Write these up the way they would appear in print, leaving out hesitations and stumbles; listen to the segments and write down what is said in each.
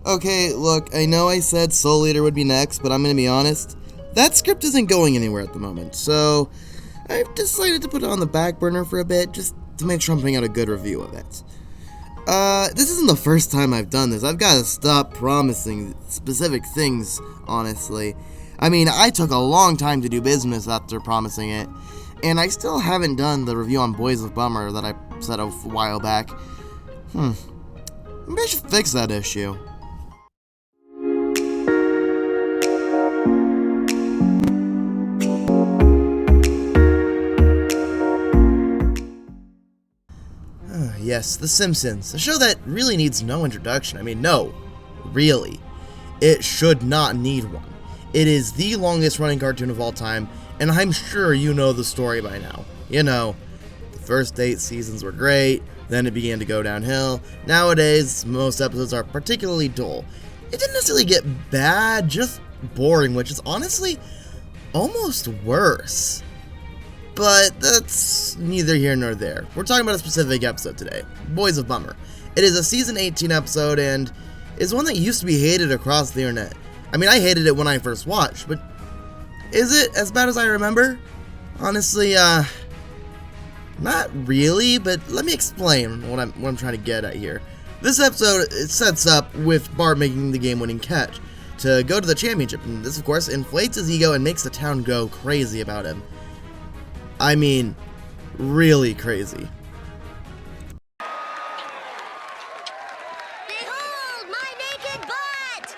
Okay, look, I know I said Soul Eater would be next, but I'm gonna be honest. That script isn't going anywhere at the moment, so I've decided to put it on the back burner for a bit, just to make sure I'm putting out a good review of it. This isn't the first time I've done this. I've gotta stop promising specific things, honestly. I mean, I took a long time to do business after promising it, and I still haven't done the review on Boys of Bummer that I said a while back. Maybe I should fix that issue. Yes, The Simpsons, a show that really needs no introduction. I mean, no, really. It should not need one. It is the longest running cartoon of all time, and I'm sure you know the story by now. You know, the first 8 seasons were great, then it began to go downhill. Nowadays, most episodes are particularly dull. It didn't necessarily get bad, just boring, which is honestly almost worse. But that's neither here nor there. We're talking about a specific episode today, Boys of Bummer. It is a season 18 episode and is one that used to be hated across the internet. I mean, I hated it when I first watched, but is it as bad as I remember? Honestly, not really, but let me explain what I'm trying to get at here. This episode, it sets up with Bart making the game-winning catch to go to the championship, and this, of course, inflates his ego and makes the town go crazy about him. I mean, really crazy. Behold, my naked butt!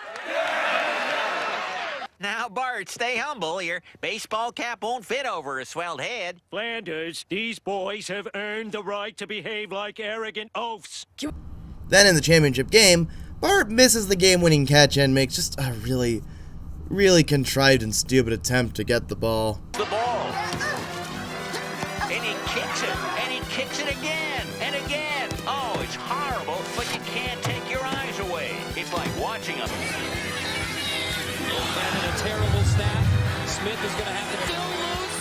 Now, Bart, stay humble. Your baseball cap won't fit over a swelled head. Flanders, these boys have earned the right to behave like arrogant oafs. Then in the championship game, Bart misses the game-winning catch and makes just a really, really contrived and stupid attempt to get the ball. The ball. And he kicks it. And he kicks it again. And again. Oh, it's horrible, but you can't take your eyes away. It's like watching a... And a terrible snap. Smith is going to have to... Still loose.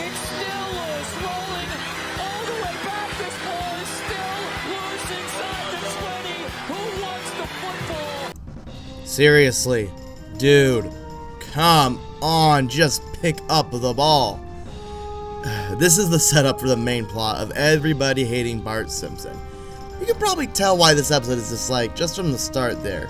It's still loose. Rolling all the way back. This ball is still loose inside the 20. Who wants the football? Seriously, dude, come on, just pick up the ball. This is the setup for the main plot of everybody hating Bart Simpson. You can probably tell why this episode is disliked just from the start there.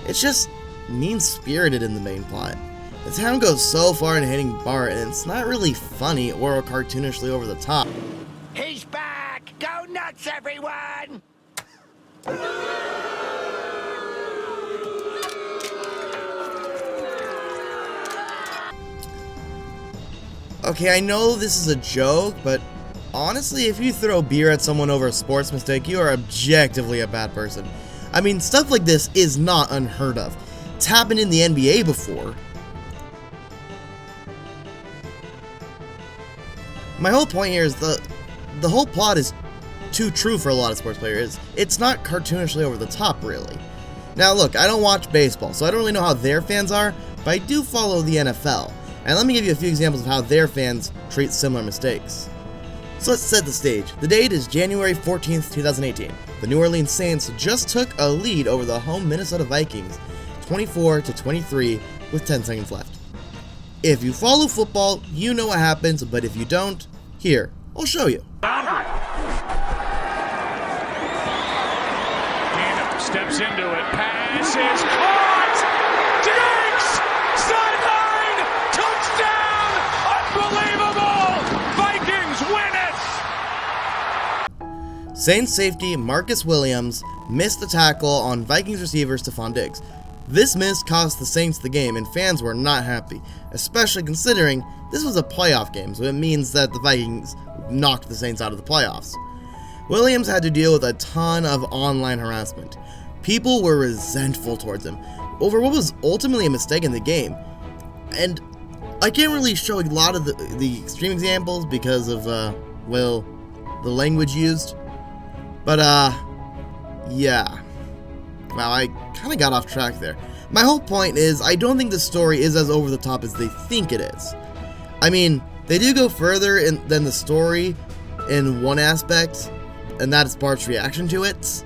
It's just mean-spirited in the main plot. The town goes so far in hating Bart, and it's not really funny or cartoonishly over the top. He's back! Go nuts, everyone! Okay, I know this is a joke, but honestly, if you throw beer at someone over a sports mistake, you are objectively a bad person. I mean, stuff like this is not unheard of. It's happened in the NBA before. My whole point here is the whole plot is too true for a lot of sports players. It's not cartoonishly over the top, really. Now look, I don't watch baseball, so I don't really know how their fans are, but I do follow the NFL. And let me give you a few examples of how their fans treat similar mistakes. So let's set the stage. The date is January 14th, 2018. The New Orleans Saints just took a lead over the home Minnesota Vikings, 24-23, with 10 seconds left. If you follow football, you know what happens, but if you don't, here, I'll show you. Handoff steps into it. Pass is caught! Diggs! Sideline! Touchdown! Unbelievable! Vikings win it! Saints safety Marcus Williams missed the tackle on Vikings receiver Stephon Diggs. This miss cost the Saints the game, and fans were not happy, especially considering this was a playoff game, so it means that the Vikings knocked the Saints out of the playoffs. Williams had to deal with a ton of online harassment. People were resentful towards him over what was ultimately a mistake in the game. And I can't really show a lot of the extreme examples because of, well, the language used. But, yeah. Wow, I kind of got off track there. My whole point is, I don't think the story is as over the top as they think it is. I mean, they do go further than the story in one aspect, and that is Bart's reaction to it.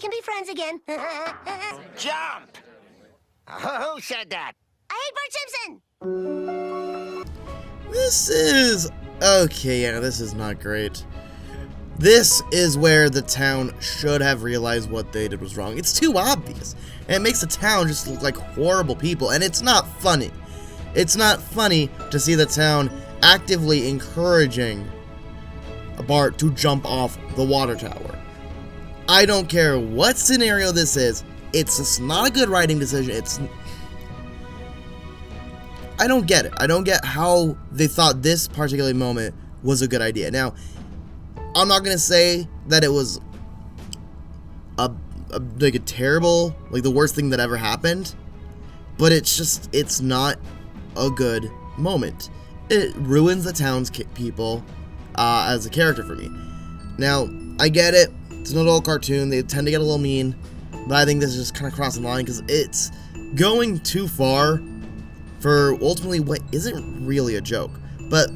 can be friends again. Jump! Who said that? I hate Bart Simpson! This is... okay, yeah, this is not great. This is where the town should have realized what they did was wrong. It's too obvious. And it makes the town just look like horrible people. And it's not funny. It's not funny to see the town actively encouraging Bart to jump off the water tower. I don't care what scenario this is. It's just not a good writing decision. I don't get it. I don't get how they thought this particular moment was a good idea. Now, I'm not gonna say that it was like a terrible, like the worst thing that ever happened, but it's not a good moment. It ruins the town's people as a character for me. Now, I get it. It's an adult cartoon. They tend to get a little mean, but I think this is just kind of crossing the line because it's going too far for ultimately what isn't really a joke. But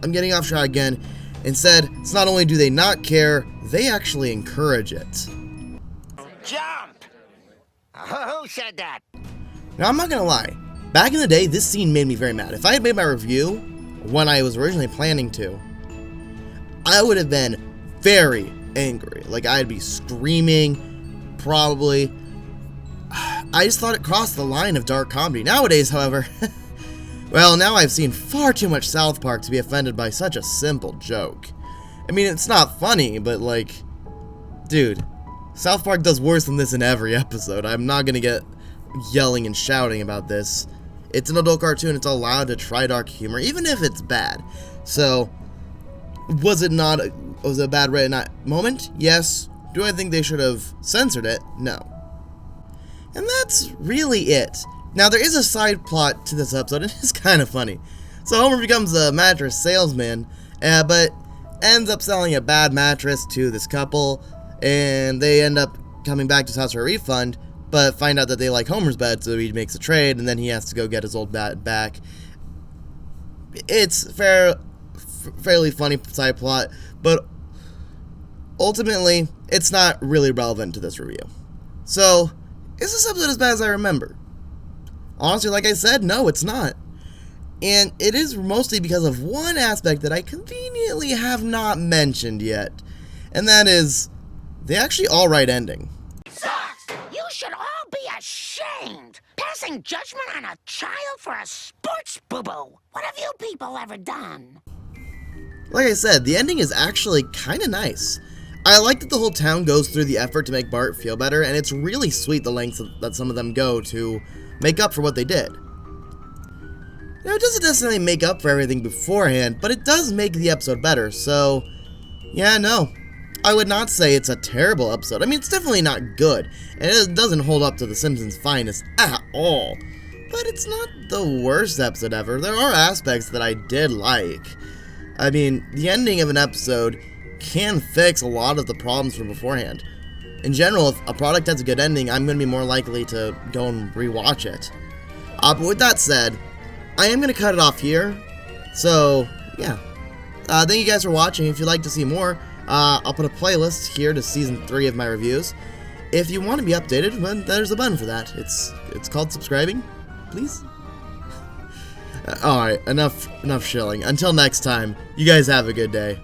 I'm getting off track again. Instead, it's not only do they not care, they actually encourage it. Jump! Who said that? Now, I'm not gonna lie. Back in the day, this scene made me very mad. If I had made my review when I was originally planning to, I would have been very angry. Like, I'd be screaming, probably. I just thought it crossed the line of dark comedy. Nowadays, however, well, now I've seen far too much South Park to be offended by such a simple joke. I mean, it's not funny, but like, dude, South Park does worse than this in every episode. I'm not gonna get yelling and shouting about this. It's an adult cartoon. It's allowed to try dark humor, even if it's bad. So, was it a bad written moment? Yes. Do I think they should have censored it? No. And that's really it. Now, there is a side plot to this episode, and it's kind of funny. So Homer becomes a mattress salesman, but ends up selling a bad mattress to this couple, and they end up coming back to his house for a refund, but find out that they like Homer's bed, so he makes a trade, and then he has to go get his old bed back. It's fairly funny side plot, but ultimately, it's not really relevant to this review. So, is this episode as bad as I remember? Honestly, like I said, no, it's not. And it is mostly because of one aspect that I conveniently have not mentioned yet. And that is the actually alright ending. Sucks! You should all be ashamed! Passing judgment on a child for a sports boo-boo! What have you people ever done? Like I said, the ending is actually kind of nice. I like that the whole town goes through the effort to make Bart feel better, and it's really sweet the lengths that some of them go to make up for what they did. Now, it doesn't necessarily make up for everything beforehand, but it does make the episode better, so yeah, no. I would not say it's a terrible episode. I mean, it's definitely not good, and it doesn't hold up to The Simpsons' finest at all. But it's not the worst episode ever. There are aspects that I did like. I mean, the ending of an episode can fix a lot of the problems from beforehand. In general, if a product has a good ending, I'm going to be more likely to go and rewatch it. But with that said, I am going to cut it off here. So, yeah. Thank you guys for watching. If you'd like to see more, I'll put a playlist here to Season 3 of my reviews. If you want to be updated, well, there's a button for that. It's called subscribing, please. Alright, enough shilling. Until next time, you guys have a good day.